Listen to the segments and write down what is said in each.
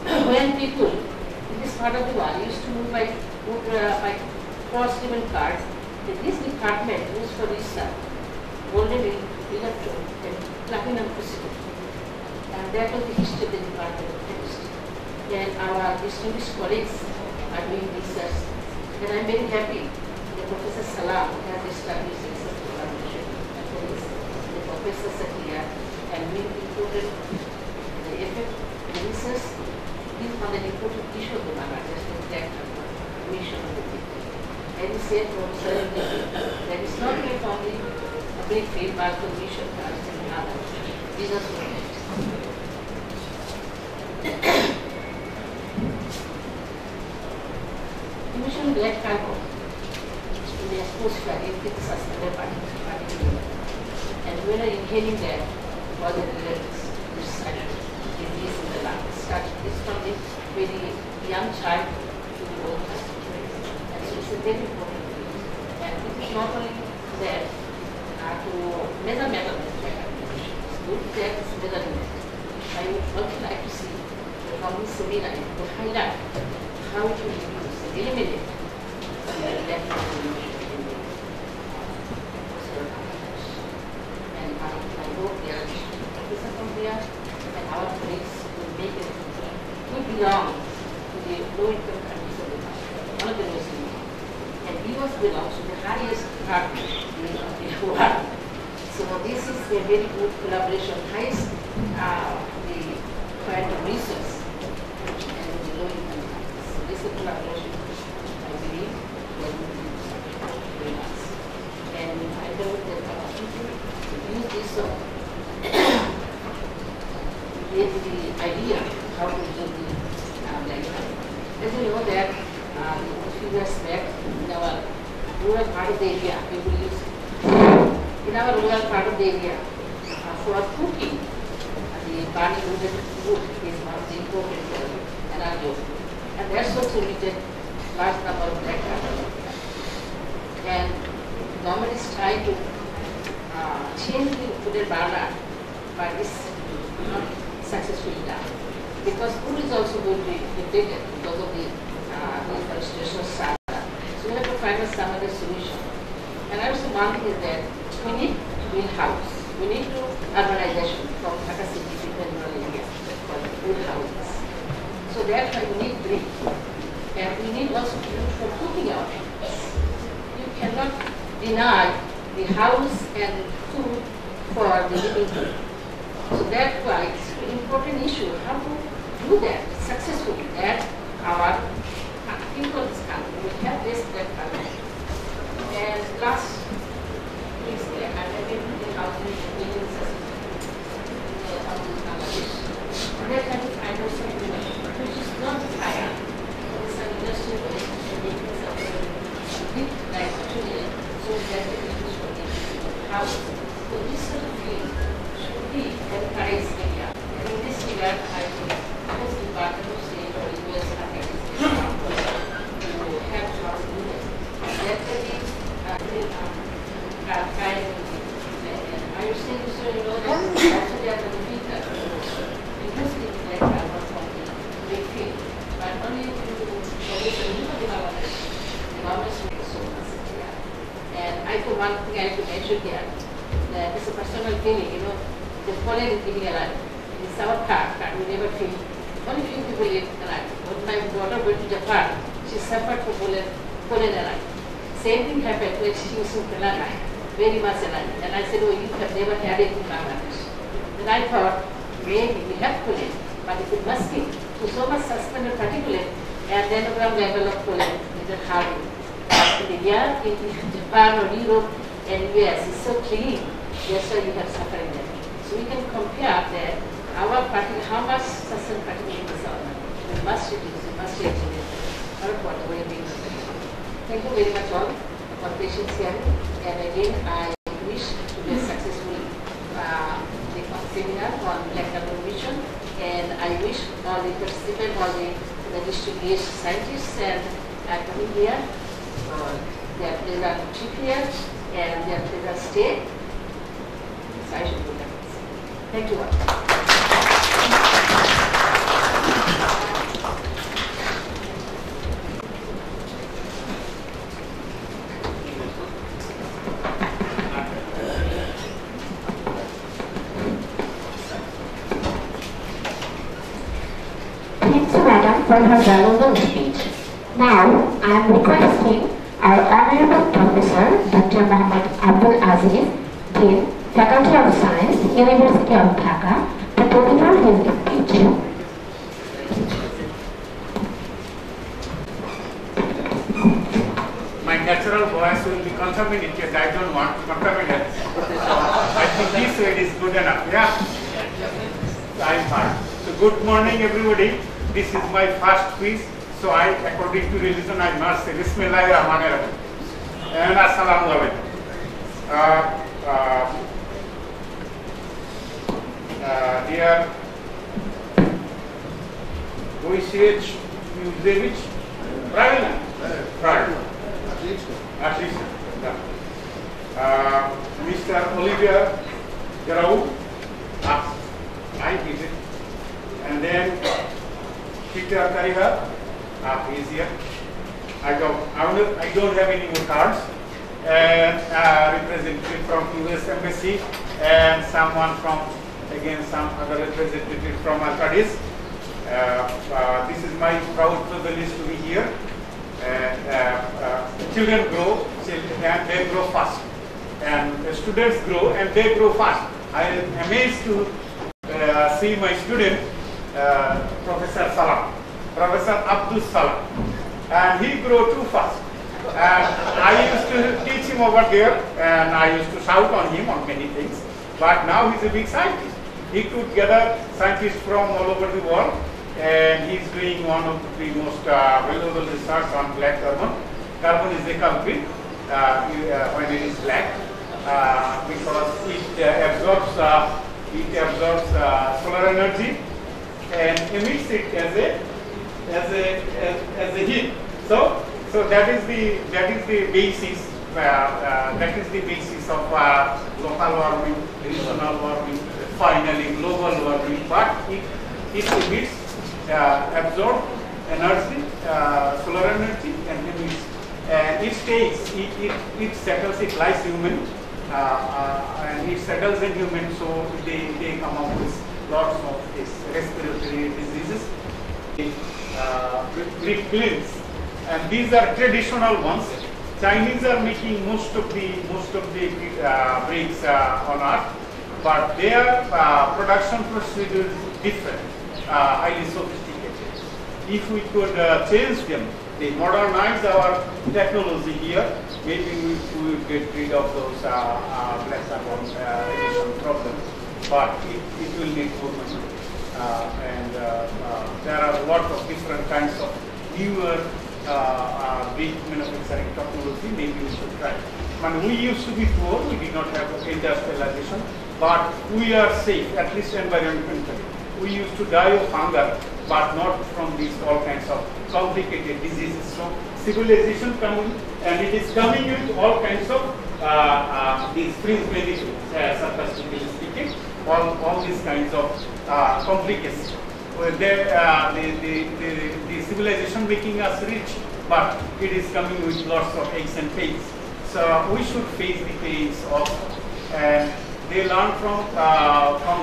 when people in this part of the world used to move by cross-ribbon cards, this department used for research, golden electrode and platinum precipitate. And that was the history of the department of chemistry. And our distinguished colleagues are doing research. And I'm very happy that Professor Salam has established research collaboration. The professors are here and we reported the effect of the research is on an important issue of the Bangladesh, the impact of emission of the people. And he said, Professor, that is not only a big field, but the emission cards and other business projects. Emission black carbon in the atmosphere is sustainable particle. And when I inhaling that, all the discharge disease in the lung starts from the very young child to the old person. And so it's a very important thing. And it is not only that to measure measurement, it's good that it's measurement. I would also like to see the following seminar to highlight how to reduce and eliminate the electrical pollution in the atmosphere of Bangladesh. And I hope there are professors from there and our colleagues will make it. We belong to the low-income countries of the world, one of the lowest income. And we also belong to the highest department of the world. So this is a very good collaboration, highest the kind of research and the low-income countries. So this is a collaboration, I believe, that will be very nice. And I know that our people use this the idea how to do the black carbon. As you know that a few years back in our rural part of the area, people use in our rural part of the area for cooking, the burning wood is one of the important energy. And that's also emitted large number of black carbon. And the government is trying to change the wood burner, but it's not successfully done. Because wood is also going to be depleted because of the deforestation standard. So we have to find some other solution. And also one thing is that we need to build house. We need to urbanization from Dhaka city to the rural area called wood houses. So that's why we need brick. And we need also wood for cooking our house. You cannot deny the house and food for the living people. So that's why it's an important issue how to do that successfully, that our people in this country will have this that country. And last week's day, I have been in housing meetings in Bangladesh. And there can be kind of something which is not higher. It's an industrial waste and it's a big like today, so that it is for the house. So this sort of thing should be encouraged area. And in this regard, I think most Department of State or US academics to have house units. That can be kind of I was saying, so you know that also they are the filter because the black carbon from the big field. But only to produce a new development, the government makes so much here. And I think one thing I have to mention here, that it's a personal feeling, you know, the pollen is giving a lot. It's our car, we never feel. Only few people get alive. When my daughter went to Japan, she suffered from pollen alive. Same thing happened when she used to alive, very much alive. And I said, oh, you have never had it in Bangladesh. Then I thought, maybe we have pollen, but if it must be to so much suspended particulate, and then around level of pollen, it is harder. In India, in Japan or Europe and US, it's so clean, that's why you have suffering there. So we can compare that our particle, how much sustained particulate is our we must reduce, we must change it. Or what way being Thank you very much all for patience here. And again, I wish to be successful the seminar on black carbon emission. And I wish all the participants, all the distinguished scientists and coming here for their pleasant trip here and their pleasant stay. So I should do that. Thank you all. for her valuable speech. Now, I am requesting our Honorable Professor Dr. Muhammad Abdul Aziz, Dean, Faculty of Science, University of Dhaka, to deliver his speech. My natural voice will be contaminated. I don't want to contaminate. I think this way is good enough. Yeah? I'm fine. So good morning, everybody. This is my first quiz. So according to religion, I must say Bismillahirrahmanirrahim. And Assalamu alaikum. Dear Voice Musevich, Pravina. At least. Mr. Olivier Garau, I did it. And then Peter Kariha, he is here. I don't have any more cards. And representative from US Embassy and someone from, again, some other representative from Al-Qadis. This is my proud privilege to be here. Children grow and they grow fast. And students grow and they grow fast. I am amazed to see my student, Professor Salam, Professor Abdul Salam. And he grew too fast. And I used to teach him over there and I used to shout on him on many things. But now he's a big scientist. He could gather scientists from all over the world. And he's doing one of the most valuable research on black carbon. Carbon is the culprit when it is black because it absorbs solar energy and emits it as a heat. So that is the basis. That is the basis of local warming, regional warming, finally global warming. But it emits. Absorb energy, solar energy, and emits. It stays, it settles, it lies human, and it settles in human, so they come up with lots of these respiratory diseases. Kilns, and these are traditional ones. Chinese are making most of the bricks on Earth, but their production procedure is different. Highly sophisticated. If we could change them, they modernize our technology here, maybe we will get rid of those black carbon emission problems. But it will need more money. And there are a lot of different kinds of newer brick manufacturing technology. Maybe we should try. When we used to be poor, we did not have industrialization, but we are safe, at least environmentally. We used to die of hunger, but not from these all kinds of complicated diseases. So civilization coming, and it is coming with all kinds of these fringe benefits, sarcastically speaking, all these kinds of complications. The civilization making us rich, but it is coming with lots of aches and pains. So we should face the pains also. And they learn from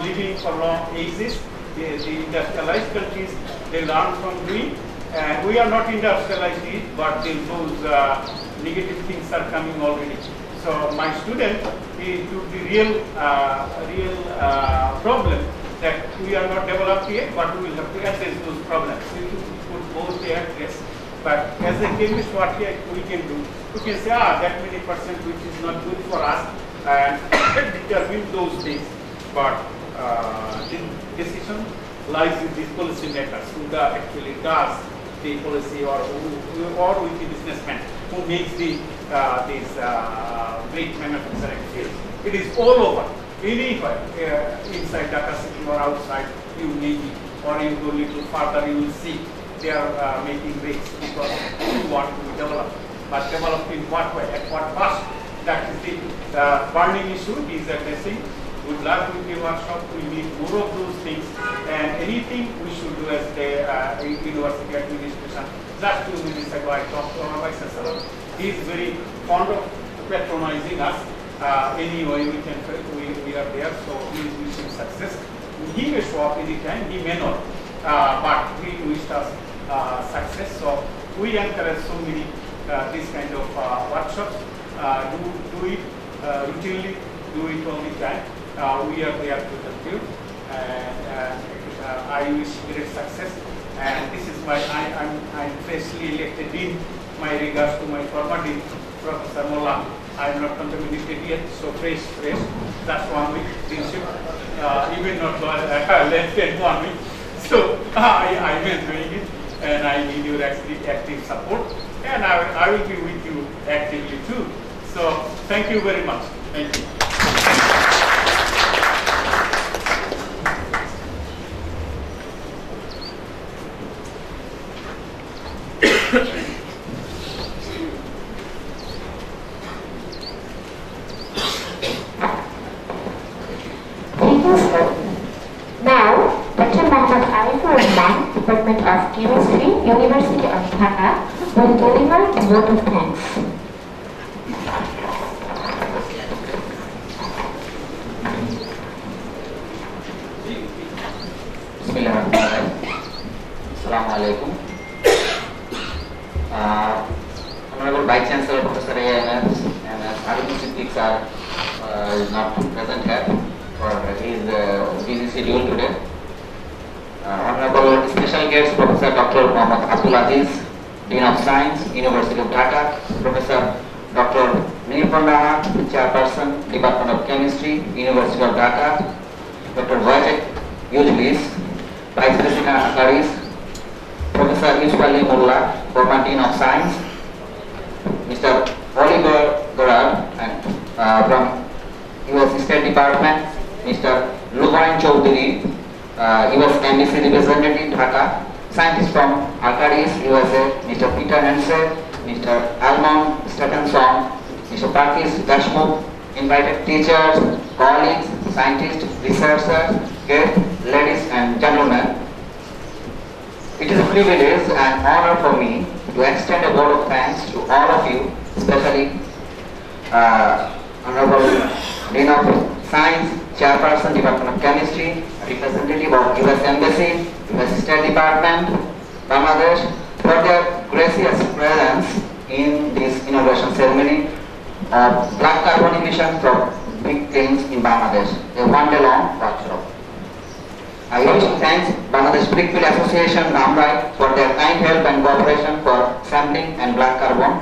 living for long ages. The industrialized countries, they learn from doing, and we are not industrialized yet, but those negative things are coming already. So my student, he took the real problem that we are not developed yet, but we will have to address those problems. We put both the address, but as a chemist, what we can do, we can say, that many percent which is not good for us, and determine those things. But the decision lies with these policy makers who actually does the policy, or with the businessman who makes these brick manufacturing fields. It is all over, anywhere, inside Dhaka city or outside, you name it, or you go a little further, you will see they are making bricks because you want to develop. But develop in what way, at what cost? That is the burning issue he is addressing. Good luck with the workshop. We need more of those things, and anything we should do as the university administration. Just 2 minutes ago, I talked to our Vice Chancellor. He is very fond of patronizing us. Anyway, we are there, so we wish him success. He may show up anytime, he may not. But we wish us success. So we encourage so many this kind of workshops. Do it routinely, do it all the time. We are there to help you, and I wish great success. And this is why I'm freshly elected Dean. My regards to my former Dean, Professor Molla. I'm not contaminated yet, so fresh. That's 1 week deanship. Even not less than 1 week. So I am enjoying it, and I need your active support, and I will be with you actively too. So thank you very much. Thank you. Now, Dr. Muhammad Arifur Rahman, Department of Chemistry, University of Dhaka, will deliver the vote of thanks. Assalamualaikum. Honorable Vice Chancellor Professor A.M.S. and Arifur Siddiq sir is not present here for his busy schedule today. Honorable Special Guest Professor Dr. Muhammad Abdul Aziz, Dean of Science, University of Dhaka, Professor Dr. Nirupanda, Chairperson, Department of Chemistry, University of Dhaka, Dr. Wojciech Yujulis, Vice President Akaris, Professor Yusufali Mullah, former Dean of Science, Mr. Oliver Gorad, and from US State Department, Mr. Lubain Chowdhury, US Embassy Representative Dhaka, scientists from Akaris, USA, Mr. Peter Hense, Mr. Almond Stephenson, Mr. Parkis Dashmukh, invited teachers, colleagues, scientists, researchers, guests, ladies and gentlemen. It is a privilege and honor for me to extend a word of thanks to all of you, especially Honorable Dean of Science, Chairperson, Department of Chemistry, representative of US Embassy, US State Department, Bangladesh, for their gracious presence in this inauguration ceremony of black carbon emission from big kilns in Bangladesh, a one-day-long workshop. I wish to thank Bangladesh Brickfield Association, Namrai, for their kind help and cooperation for sampling and black carbon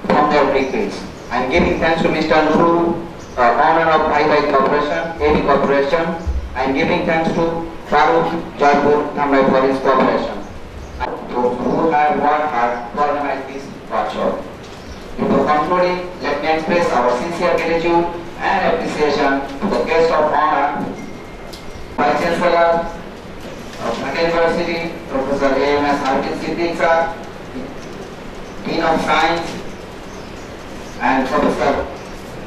from their brickfields. I am giving thanks to Mr. Nuru, owner of Bhai Corporation, AB Corporation. I am giving thanks to Farooq Jaipur, Namrai, for his cooperation. Those who have worked hard to organize this workshop. Before concluding, let me express our sincere gratitude and appreciation to the guest of honor, Vice Chancellor of Dhaka University, Professor A.M.S. Arifur Siddiq sir, Dean of Science, and Professor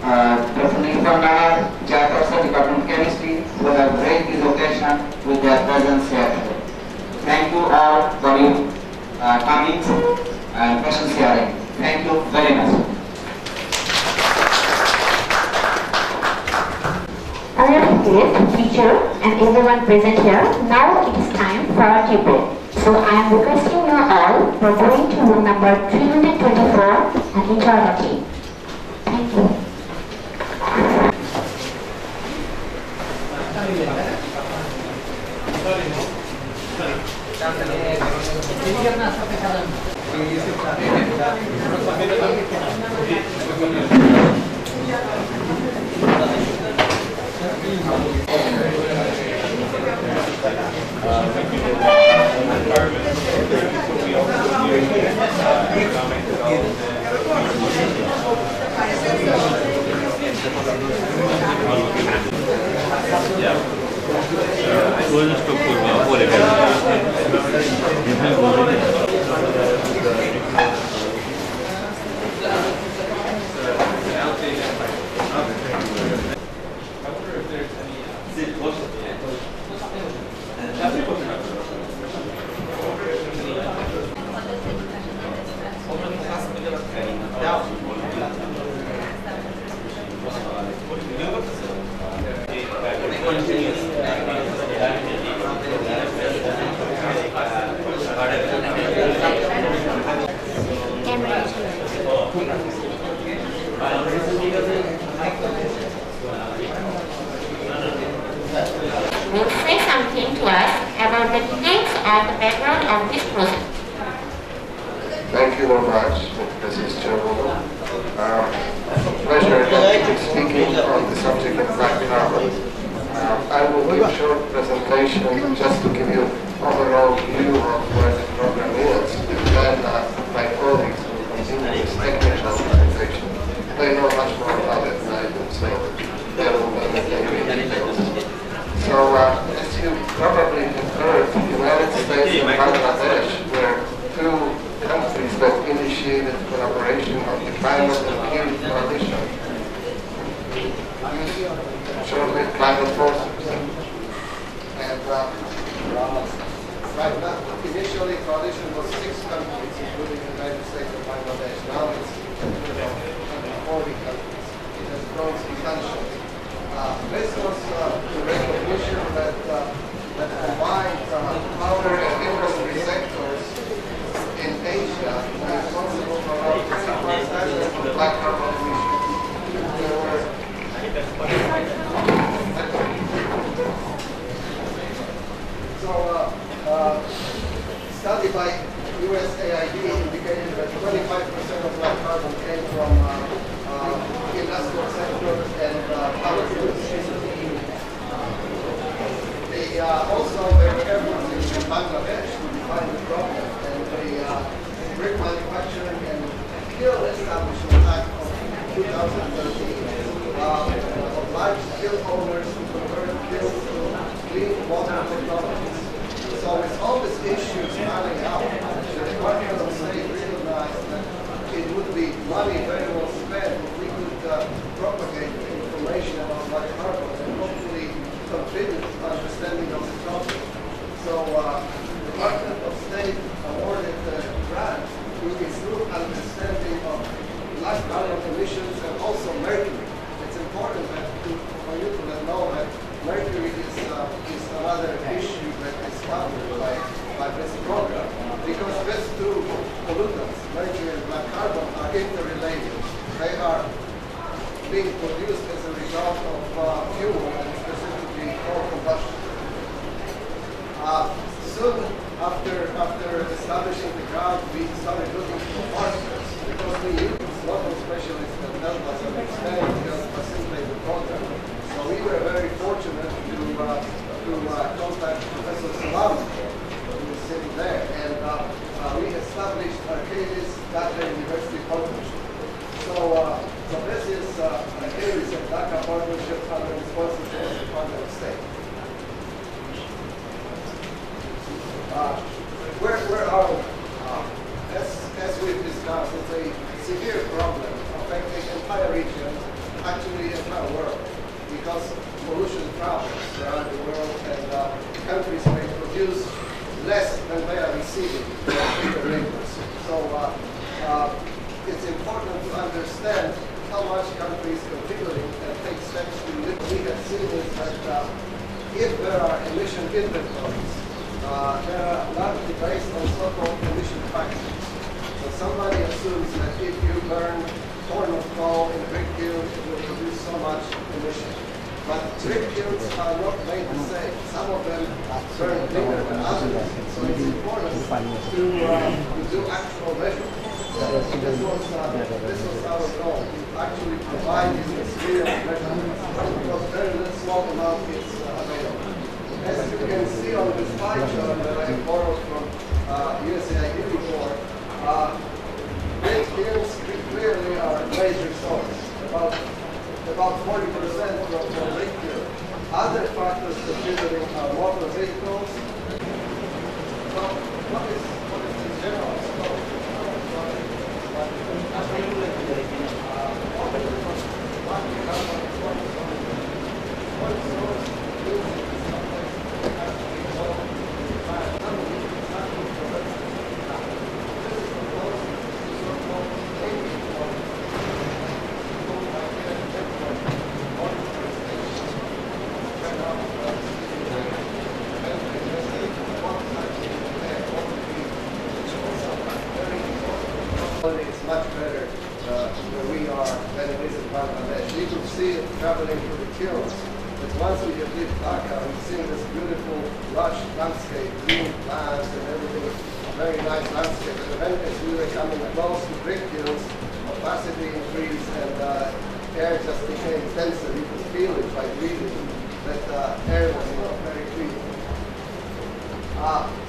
Dr. Nirupanda, Chairperson, Department of Chemistry, who have graced this occasion with their presence here today. Thank you all for your coming and question sharing. Thank you very much. Honorable teacher, and everyone present here, now it is time for our tea break. So I am requesting you all for going to room number 324 and enjoy the tea. Thank you. and the background of this project. Thank you very much, Mrs. Chairwoman. Pleasure speaking on the subject of black carbon. I will give a short presentation just to give you overall view of where the program is, and then my colleagues will continue this technical presentation. They know much more about it than I do, so they will So, as you probably have heard, the United States and Bangladesh were two countries that initiated collaboration on the climate and Kilns coalition. Shortly, climate forces. And right now, initially coalition was 6 countries, including the United States and Bangladesh. Now it's 40 countries. It has grown substantially. This was the recognition that combined power and industry sectors in Asia are responsible for around 30% of black carbon emissions. There were study by USAID indicated that 25% of black carbon came from industrial sectors and power producers. They also were efforts in Bangladesh to define the problem, and the brick manufacturing and Kiln Establishment Act of 2013 obliged kiln owners to convert kilns to clean water technologies. So with all these issues piling out, the Department of State realized that it would be money very well spent if we could propagate information about black carbon and hopefully contribute to understanding of the problem. So the Department of State awarded a grant to improve understanding of black carbon emissions and also mercury. It's important for you to know that mercury is another issue that is covered by this program, because these two pollutants, mercury and black carbon, are interrelated. They are being produced as a result of fuel, and specifically coal combustion. Soon after establishing the ground, we started looking for partners, because we used local specialists that help us understand and just facilitate the program. So we were very fortunate to contact Professor Salam, who was sitting there, and we established Arcadis Dhaka University Partnership. So this is Arcadis and Dhaka Partnership under the sponsorship of the Department of State. Where are we? As we've discussed, it's a severe problem affecting entire region, actually the entire world, because pollution travels around the world, and countries may produce less than they are receiving from their neighbors. So it's important to understand how much countries contributing and take steps to limit. We have seen is that if there are emission inventories, they are largely based on so-called emission factors. So somebody assumes that if you burn corn of coal in a brick kiln, it will produce so much emission. But brick kilns are not made the same. Some of them burn bigger than others. So it's important to do actual measurements. This was our goal, to actually provide this real measurements, because very small amount is available. As you can see on this pie chart that I borrowed from USAID report, brick kilns clearly are a major source, about 40% from brick kiln. Other factors contributing are motor vehicles. So what is the general scope? It's much better where we are than it is in Bangladesh. You can see it traveling through the kilns. The once we have lived Dhaka, we've seen this beautiful lush landscape, green plants and everything, very nice landscape. And then as we were coming close to brick kilns, opacity increased and air just became denser. You could feel it by breathing, that air was not very clean.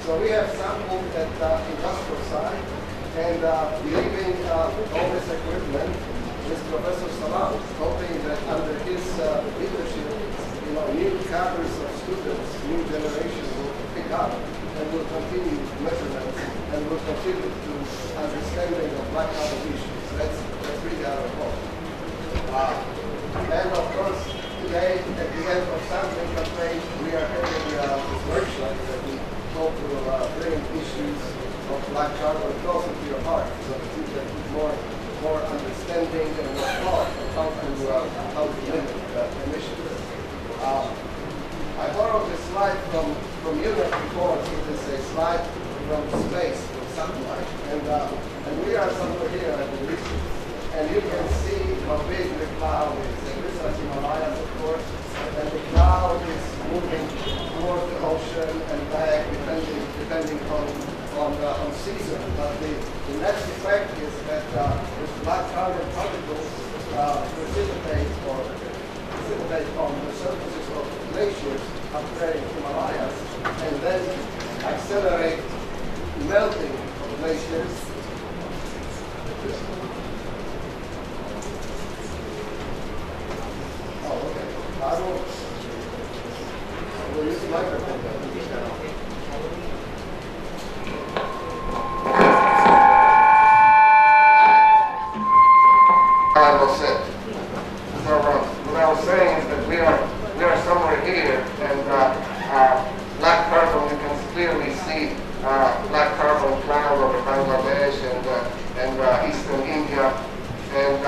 So we have sampled at industrial site, and leaving all this equipment with Professor Salam, hoping that under his leadership, new cadres of students, new generation will pick up and will continue measurements and will contribute to understanding of black carbon issues. That's really our hope. And of course, today, at the end of sampling campaign, we are having this workshop that we hope will bring issues of black carbon closer to your heart, so that you can put more understanding and more thought on how to limit emissions. I borrowed this slide from UNEP reports. It is a slide from space, from satellite, and we are somewhere here, I believe, and you can see how big the cloud is. And this is Himalayas, of course, and the cloud is moving toward the ocean and back, depending on season. But the next effect is that this black carbon particles precipitate on the surfaces of glaciers up there in Himalayas, and then accelerate melting of glaciers. Oh, okay. I will use the microphone then. I will sit. So what I was saying is that we are somewhere here, and black carbon, you can clearly see black carbon cloud over Bangladesh and eastern India, and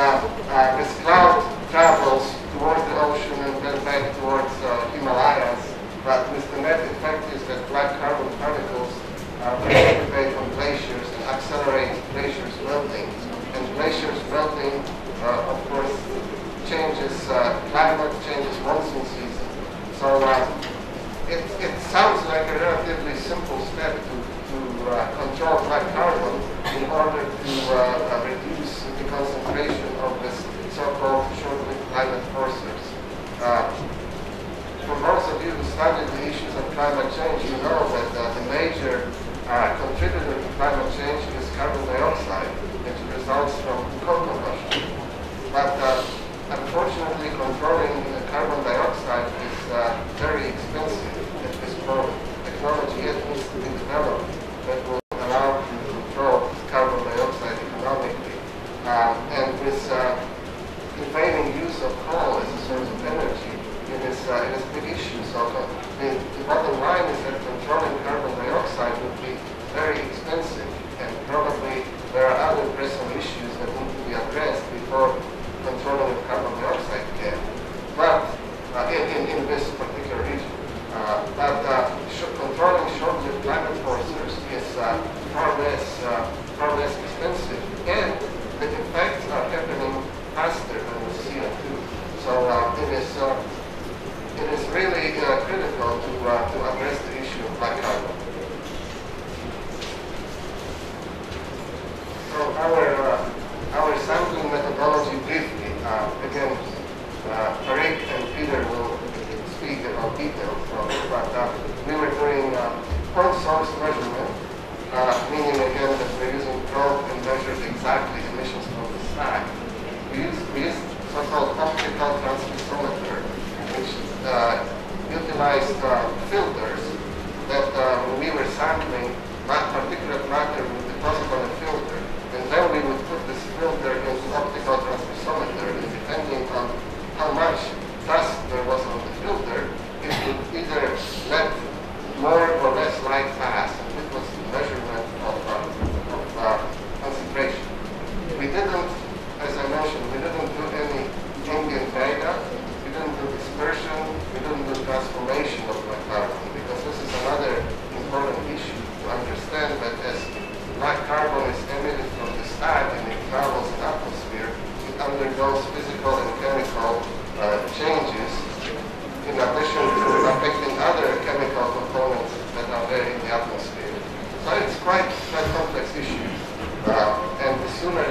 this cloud travels towards the ocean and then back towards Himalayas. But with the net effect is that black carbon particles precipitate on glaciers and accelerate glaciers melting. And glaciers melting, of course, changes climate, changes monsoon season. So it sounds like a relatively simple step to control black carbon in order to reduce the concentration of this so-called short-lived climate forcers. For those of you who studied the issues of climate change, you know that the major contributor to climate change is carbon dioxide, which results from coal combustion. But unfortunately, controlling carbon dioxide is very expensive at this point. Technology yet needs to be developed that will allow you to control carbon dioxide economically. And with prevailing use of coal as a source of energy, it is a big issue. So the bottom line is that controlling carbon dioxide would be very expensive, and probably there are other pressing issues that need to be addressed before controlling the carbon dioxide can. But in this particular region, controlling short-lived climate forcers is far less expensive, and the effects are happening faster than with CO2. So it is really critical to address the issue of black carbon. So our sampling methodology briefly, again, Rick and Peter will speak about details of it, but we were doing point source measurement, meaning again that we're using probe and measured exactly emissions from the stack. We used so-called optical transmissometer, which utilized filters that when we were sampling, particulate matter would deposit on a filter, and then we would put this filter into optical transmissometer, and depending on how much dust there was on the filter, it would either let more or less light pass. It was the measurement of concentration. We didn't, as I mentioned, we didn't do any ambient data, we didn't do dispersion, we didn't do transformation of black carbon, because this is another important issue. down there in the atmosphere. So it's quite a complex issue. And the sooner